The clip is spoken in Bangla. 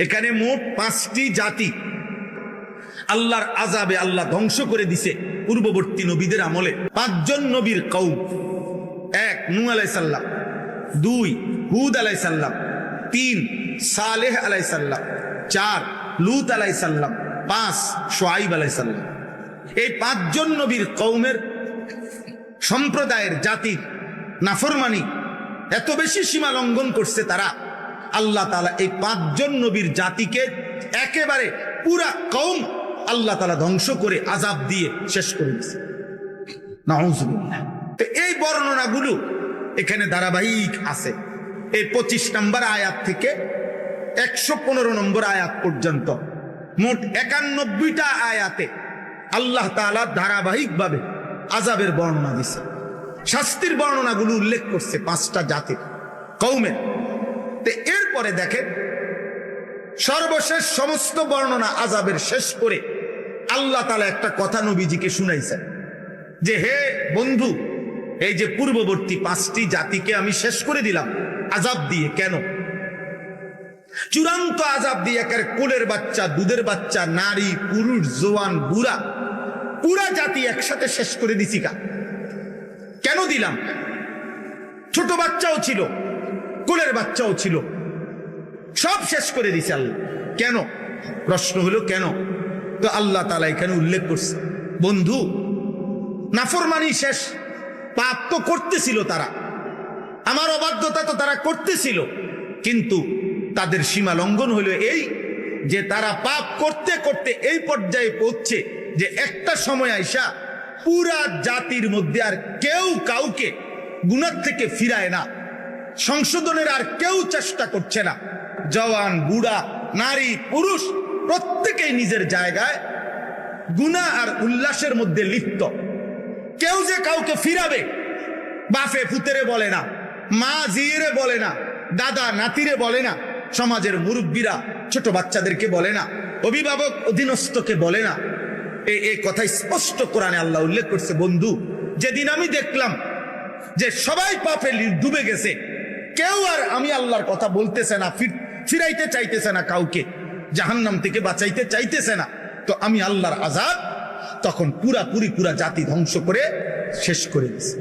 এখানে মোট 5টি জাতি আল্লাহর আযাবে আল্লাহ ধ্বংস করে দিছে পূর্ববর্তী নবীদের আমলে। 5 জন নবীর কওম। 1 নূহ আলাইহিস সালাম, 2 হুদ আলাইহিস সালাম, 3 সালেহ আলাইহিস সালাম, 4 লূত আলাইহিস সালাম, 5 শুআয়ব আলাইহিস সালাম। এই 5 জন নবীর কওমের সম্প্রদায়ের জাতির নাফরমানি এত বেশি সীমা লঙ্ঘন করছে তারা, আল্লাহ তাআলা এই 5 জন নবীর জাতিকে একেবারে পুরা কওম আল্লাহ তাআলা ধ্বংস করে আযাব দিয়ে শেষ করে দিয়েছে। নাউযুবিল্লাহ। তো এই বর্ণনাগুলো এখানে ধারাবাহিক আছে। এই 25 নম্বর আয়াত থেকে 115 নম্বর আয়াত পর্যন্ত মোট 91টা আয়াতে আল্লাহ তাআলা ধারাবাহিকভাবে আযাবের বর্ণনা দিয়েছে। শাস্তির বর্ণনাগুলো উল্লেখ করছে 5টা জাতির কওমের। তো এরপরে দেখেন সর্বশেষ সমস্ত বর্ণনা আযাবের শেষ করে আল্লাহ তাআলা একটা কথা নবীজিকে শুনাইছেন যে, হে বন্ধু, এই যে পূর্ববর্তী 5টি জাতিকে আমি শেষ করে দিলাম আযাব দিয়ে। কেন? চূড়ান্ত আযাব দিয়ে একেবারে কোলের বাচ্চা, দুধের বাচ্চা, নারী, পুরুষ, জওয়ান, বুড়া, পুরা জাতি একসাথে শেষ করে দিছি। কেন দিলাম? ছোট বাচ্চাও ছিল, কোলের বাচ্চাও ছিল, সব শেষ করে দিছে আল্লাহ। কেন? প্রশ্ন হলো কেন? তো আল্লাহ তাআলা এখানে উল্লেখ করছে, বন্ধু, নাফরমানি শেষ, পাপ তো করতেছিল তারা, আমার অবাধ্যতা তো তারা করতেছিল, কিন্তু তাদের সীমা লঙ্ঘন হলো এই যে তারা পাপ করতে করতে এই পর্যায়ে পৌঁছছে যে একটা সময় আইসা পুরা জাতির মধ্যে আর কেউ কাউকে গুনাহ থেকে ফিরায় না, সংশোধনের আর কেউ চেষ্টা করছে না। জওয়ান, বুড়া, নারী, পুরুষ প্রত্যেকেই নিজের জায়গায় গুনাহ আর উল্লাসের মধ্যে লিপ্ত। কেউ যে কাউকে ফিরাবে, বাপে পুতেরে বলে না, মা জিরে বলে না, দাদা নাতিরে বলে না, সমাজের মুরব্বীরা ছোট বাচ্চাদেরকে বলে না, অভিভাবক অধীনস্থকে বলে না। এই কথা স্পষ্ট কোরআনে আল্লাহ উল্লেখ করছে, বন্ধু, যেদিন আমি দেখলাম যে সবাই পাপে ডুবে গেছে, কেউ আর আমি আল্লাহর কথা বলতেছে না, ফিরাইতে চাইতেছে না, কাউকে জাহান্নাম থেকে বাঁচাইতে চাইতেছে না, তো আমি আল্লাহর আযাব তখন পুরা জাতি ধ্বংস করে শেষ করে দিয়েছি।